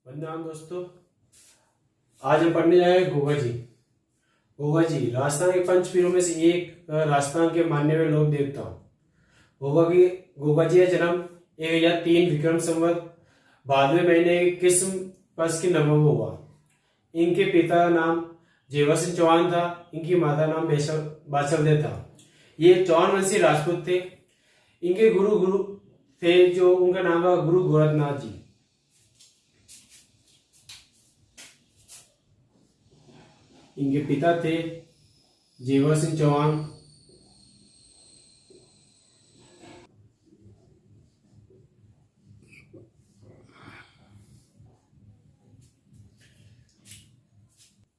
वंदना दोस्तों, आज हम पढ़ने जाए गोगा जी। गोगा जी राजस्थान के पंच पीरों में से एक, राजस्थान के मानने हुए लोक देवता। गोगा जी का जन्म 1003 विक्रम संवत भादवे महीने किस्म पक्ष की नवम को हुआ। इनके पिता का नाम जेवर सिंह चौहान था। इनकी माता नाम बासवदे था। ये चौहान वंशी राजपूत थे। इनके गुरु थे जो उनका नाम था गुरु गोरखनाथ जी। इनके पिता थे जेवर सिंह चौहान।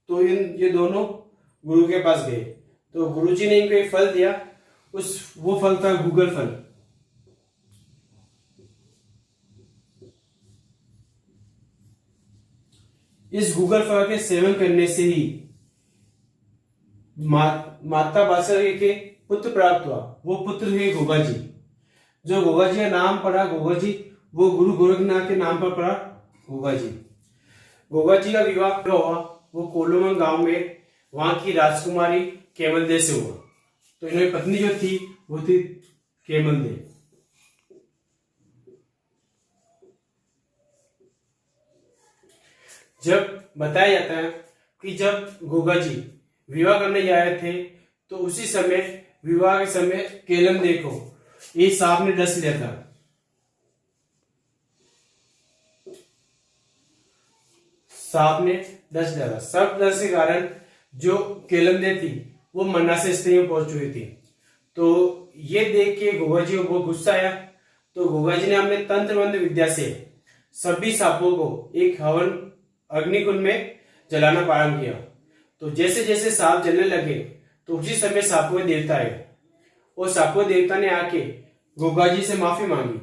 तो ये दोनों गुरु के पास गए, तो गुरुजी ने इनको एक फल दिया। वो फल था गूगल फल। इस गूगल फल के सेवन करने से ही माता बादशाह के पुत्र प्राप्त हुआ। वो पुत्र थे गोगा जी। जो गोगा जी का नाम पड़ा गोगा जी, वो गुरु गोरखनाथ के नाम पर पड़ा गोगा जी। गोगा जी का विवाह हुआ वो कोलोमन गांव में वहां की राजकुमारी केवल दे से हुआ। तो इन्होंने पत्नी जो थी वो थी केवल दे। जब बताया जाता है कि जब गोगा जी विवाह करने जा रहे थे, तो उसी समय विवाह के समय केलम दे को एक सांप ने डस लिया था। सांप ने डस लिया था। सांप डस के कारण जो केलम दे थी वो मरना से स्थिति में पहुंच चुकी थी। तो ये देख के गोगा जी को बहुत गुस्सा आया। तो गोगा जी ने अपने तंत्र मंत्र विद्या से सभी सांपों को एक हवन अग्निकुंड में जलाना प्रारंभ किया। तो जैसे जैसे सांप जलने लगे, तो उसी समय सांपों के देवता आए और सांपों के देवता ने आके गोगा जी से माफी मांगी।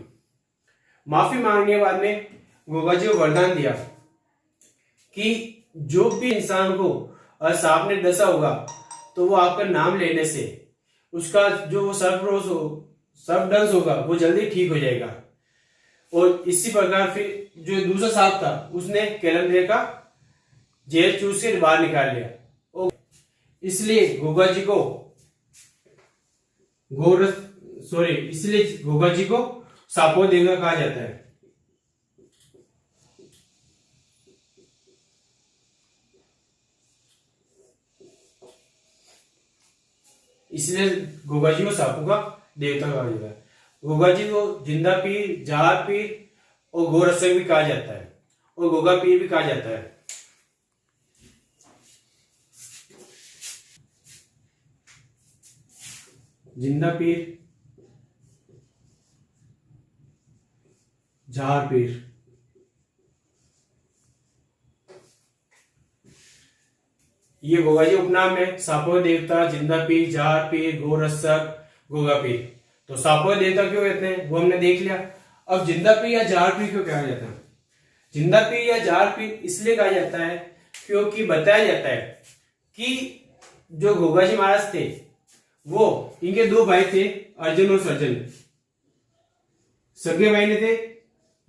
माफी मांगने के बाद में गोगा जी को वरदान दिया कि जो भी इंसान को सांप ने डसा होगा, तो वो आपका नाम लेने से उसका जो सर्पदंश होगा वो जल्दी ठीक हो जाएगा। और इसी प्रकार फिर जो दूसरा सांप था उसने केलमदेव का जेल चूस के बाहर निकाल लिया। और इसलिए गोगा जी को सांपों देवता कहा जाता है। इसलिए गोगा जी को सांपों का देवता कहा जाता है। गोगा जी को जिंदा पीर, जहार पीर और गोरक्षक भी कहा जाता है और गोगा पीर भी कहा जाता है। जिंदा पीर, जहार पीर। ये गोगा जी उपनाम है। सांपों देवता, जिंदा पीर, जहार पीर, गोरक्षक, गोगा पीर। तो सांपों देवता क्यों कहते हैं वो हमने देख लिया। अब जिंदा पीर या जहार पीर क्यों कहा जाता है? जिंदा पीर या जहार पीर इसलिए कहा जाता है क्योंकि बताया जाता है कि जो गोगा जी महाराज थे वो इनके दो भाई थे, अर्जुन और सर्जन। सगे भाई ने थे,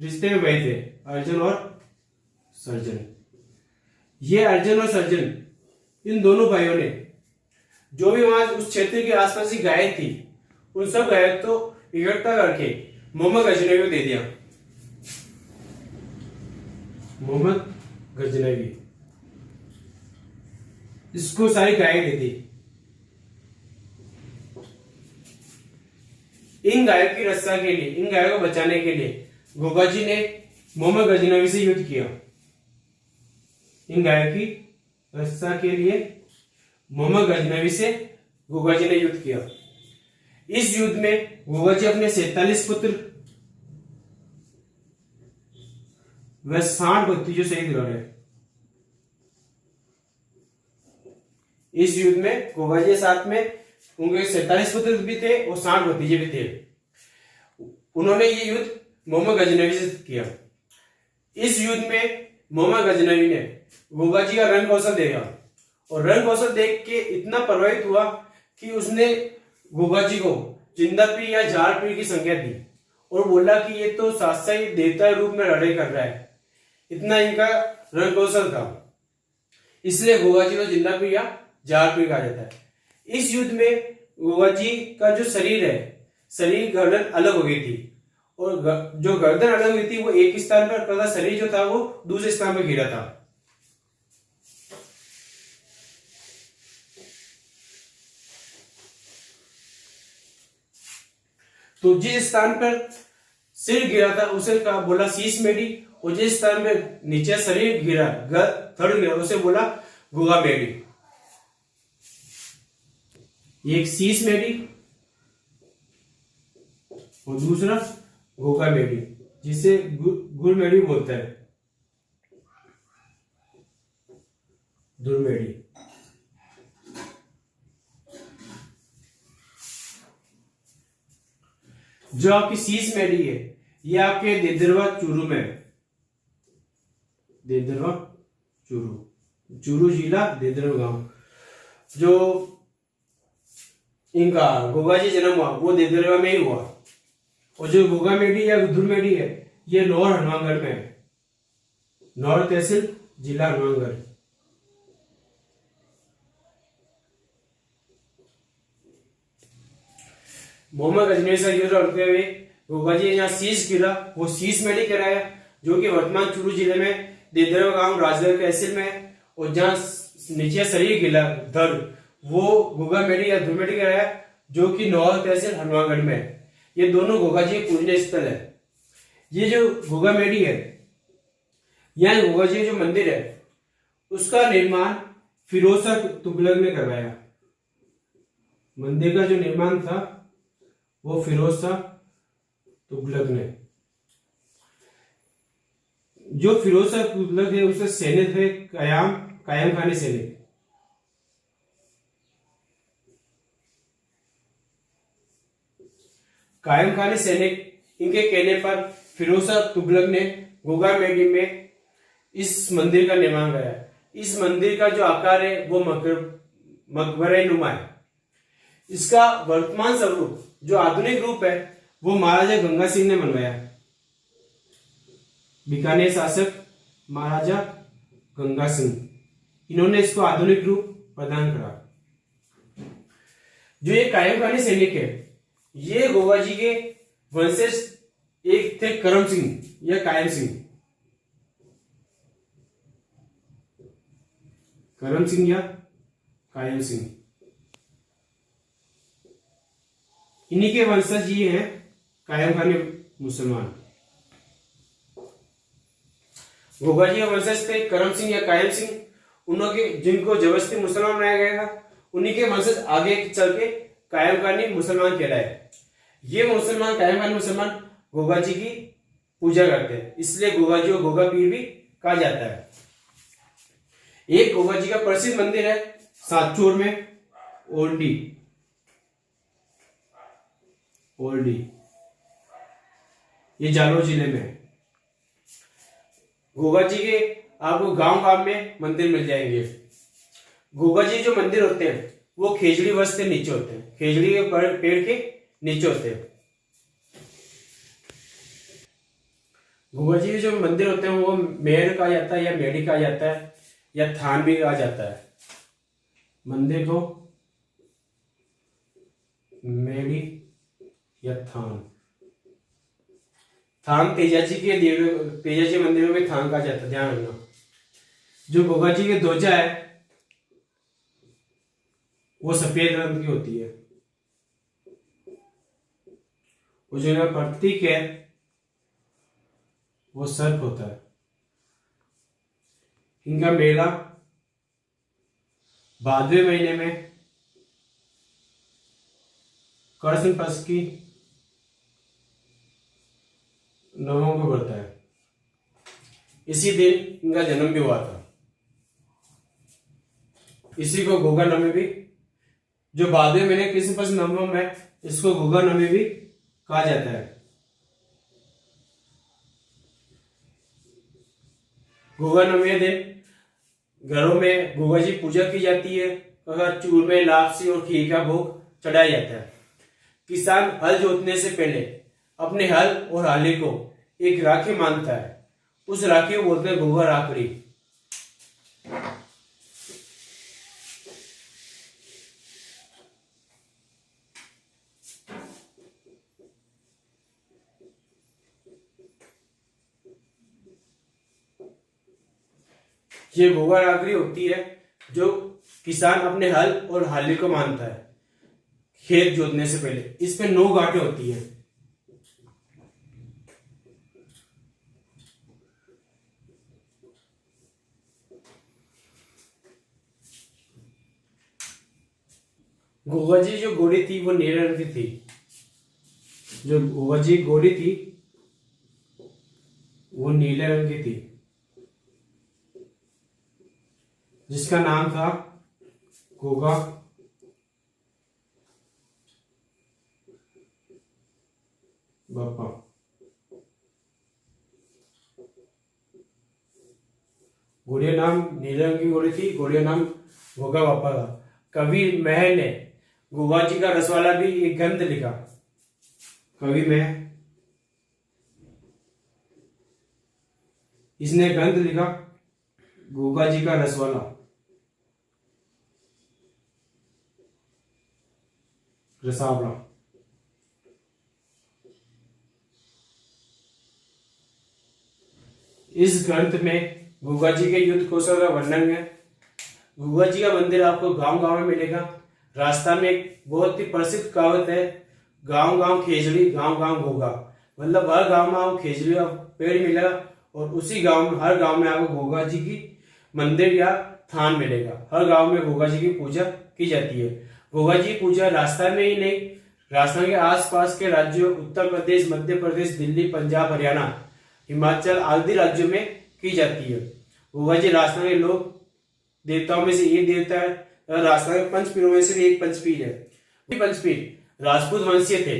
रिश्ते में भाई थे, अर्जुन और सर्जन। ये अर्जुन और सर्जन इन दोनों भाइयों ने जो भी वहां उस क्षेत्र के आसपास की गायें थी उन सब गायों को इकट्ठा करके मोहम्मद गजनवी को दे दिया। मोहम्मद गजनवी इसको सारी गायें दे दी। इन गायों की रक्षा के लिए, इन गायों को बचाने के लिए गोगा जी ने मोहम्मद गजनवी से युद्ध किया। इन गायों की रक्षा के लिए मोहम्मद गजनवी से गोगा जी ने युद्ध किया। इस युद्ध में गोगा जी अपने 47 पुत्र व 60 भतीजों शहीद लड़े। इस युद्ध में गोगा जी के साथ में उनके 47 पुत्र भी थे और 60 भतीजे भी थे। उन्होंने ये युद्ध मोहम्मद गजनवी से किया। इस युद्ध में मोहम्मद गजनवी ने गोगा जी का रण कौशल देखा और रण कौशल देख के इतना प्रभावित हुआ कि उसने गोगा जी को जिंदा पीर या जहार पीर की संज्ञा दी और बोला कि ये तो साक्षात देवता रूप में लड़ाई कर रहा है। इतना इनका रणकौशल था, इसलिए गोगाजी को जिंदा पीर या जार पीर कहा जाता है। इस युद्ध में गोगाजी का जो शरीर है, शरीर गर्दन अलग हो गई थी, और जो गर्दन अलग हुई थी वो एक स्थान पर, तथा शरीर जो था वो दूसरे स्थान पर गिरा था। तो जिस स्थान पर सिर गिरा था उसे कहा बोला शीश मेढ़ी, और जिस स्थान पर नीचे शरीर गिरा, धड़ गिरा, उसे बोला गोगा मेढ़ी। एक शीश मेढ़ी और दूसरा गोगा मेढ़ी, जिसे गुर मेढ़ी बोलते हैं, दुर मेढ़ी। जो आपकी शीश मेढ़ी है ये आपके देदरवा चूरू में है, देदरवा चूरू, चूरू जिला देदरवा गांव। जो इनका गोगाजी जन्म हुआ वो देदरवा में ही हुआ, और जो गोगा मेढ़ी या दुर मेढ़ी है ये लोअर हनुमानगढ़ में है, नौर तहसील जिला हनुमानगढ़। मोहम्मद अजमेर से युद्ध लड़ते हुए गोगाजी ने जहाँ शीश गिरा वो शीश मेढ़ी कराया, जो कि वर्तमान चूरू जिले में देदरवा गांव राजगढ़ तहसील में है, और जहाँ नीचे शरीर गिरा धड़ वो गोगा मेढ़ी या दुर मेढ़ी कराया, जो कि नौर तहसील हनुमानगढ़ में है। ये दोनों गोगाजी के पूजनीय स्थल है। ये जो गोगा मेढ़ी है, यहाँ गोगाजी जो मंदिर है उसका निर्माण फिरोज शाह तुगलक ने करवाया। मंदिर का जो निर्माण था वो फिरोज शाह तुगलक ने। जो फिरोज शाह तुगलक है उसके सैनिक थे कायम खानी सैनिक। कायम खानी सैनिक, इनके कहने पर फिरोज शाह तुगलक ने गोगा मेढ़ी में इस मंदिर का निर्माण कराया। इस मंदिर का जो आकार है वो मकबरे नुमा है। इसका वर्तमान स्वरूप जो आधुनिक रूप है वो महाराजा गंगा सिंह ने बनवाया। बीकानेर शासक महाराजा गंगा सिंह, इन्होंने इसको आधुनिक रूप प्रदान करा। जो ये कायम खानी सैनिक है ये गोगाजी के वंशज एक थे करम सिंह या कायम सिंह। करम सिंह या कायम सिंह, इन्हीं के वंशज ये हैं कायम खानी मुसलमान। गोगाजी के वंशज थे करम सिंह या कायम सिंह, उनके जिनको जबरदस्ती मुसलमान बनाया गया था, उन्हीं के वंशज आगे चल के कायम खानी मुसलमान कहलाए। ये मुसलमान कायम खानी मुसलमान गोगाजी की पूजा करते हैं, इसलिए गोगाजी को गोगा पीर भी कहा जाता है। एक गोगाजी का प्रसिद्ध मंदिर है सातचूर में, ओल्डी, ये जालोर जिले में है। गोगाजी के आपको गांव में मंदिर मिल जाएंगे। गोगाजी जो मंदिर होते हैं वो खेजड़ी वृक्ष से नीचे होते हैं, खेजड़ी के पेड़ के नीचे होते हैं। गोगाजी के जो मंदिर होते हैं वो मेढ़ कहा जाता है या मेढ़ी कहा जाता है या थान भी कहा जाता है। मंदिर को मेढ़ी या थान तेजाजी मंदिरों में थान कहा जाता है, ध्यान रखना। जो गोगाजी की ध्वजा है वो सफेद रंग की होती है, वो जो इनका प्रतीक है वो सर्प होता है। इनका मेला भादवे महीने में कृष्ण पक्ष की नवमी को पड़ता है। इसी दिन इनका जन्म भी हुआ था, इसी को गोगा नवमी भी, जो भादवे महीने कृष्ण पक्ष नवम है इसको गोगा नवमी भी कहा जाता है। गोगा नवमी दिन घरों में गोगाजी पूजा की जाती है तथा चूरमे, लापसी और खीर का भोग चढ़ाया जाता है। किसान हल जोतने से पहले अपने हल और हाली को एक राखी मानता है उस राखी को बोलते हैं गोगा राखड़ी। ये गोगा राखड़ी होती है जो किसान अपने हल और हाली को मानता है खेत जोतने से पहले। इस पे 9 गांठें होती है। गोगा जी जो घोड़ी थी वो नीले रंग की थी। जो गोगा जी घोड़ी थी वो नीले रंग की थी, जिसका नाम था गोगा बापा। घोड़िया नाम नीले रंग की घोड़ी थी, घोड़िया नाम गोगा बापा था। कवि महर ने गोगा जी का रसवाला भी एक ग्रंथ लिखा। कवि महर इसने ग्रंथ लिखा गोगा जी का रसवाला। रसावला। इस ग्रंथ में गोगा जी के युद्ध कौशल का वर्णन है। गोगा जी का मंदिर आपको गांव गांव में मिलेगा। राजस्थान में एक बहुत ही प्रसिद्ध कहावत है, गांव गांव खेजड़ी गांव गांव गोगा। मतलब हर गांव में आपको खेजड़ी का पेड़ मिलेगा और उसी गांव में, हर गांव में आपको गोगा जी की मंदिर या थान मिलेगा। हर गांव में गोगा जी की पूजा की जाती है। गोगा जी पूजा राजस्थान में ही नहीं, राजस्थान के आसपास के राज्यों उत्तर प्रदेश, मध्य प्रदेश, दिल्ली, पंजाब, हरियाणा, हिमाचल आदि राज्यों में की जाती है। गोगा जी राजस्थान के लोग देवताओं में से एक देवता है। राजस्थान के पंचपीरों में से एक पंचपीर है। पंचपीर राजपूत वंशीय थे।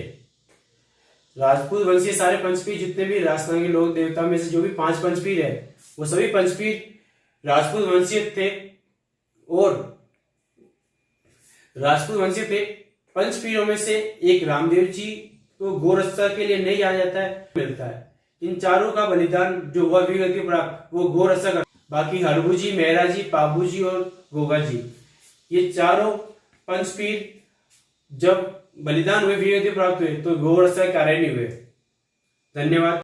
राजपूत वंशीय सारे पंचपीर जितने भी राजस्थान के लोग देवताओं में से जो भी 5 पंचपीर है वो सभी पंचपीर राजपूत वंशीय थे। और राजपूत वंशीय थे। पंचपीरों में से एक रामदेव जी को गोरक्षा के लिए नहीं जाया जाता है, मिलता है। इन चारों का बलिदान जो हुआ वीर गति प्राप्त वो गोरक्षा कर। बाकी हरबू जी, मेहरा जी, पाबू जी और गोगा जी, ये चारों पंचपीर जब बलिदान हुए, वीर गति प्राप्त हुए, तो गोरक्षा के कार्य नहीं हुए। धन्यवाद।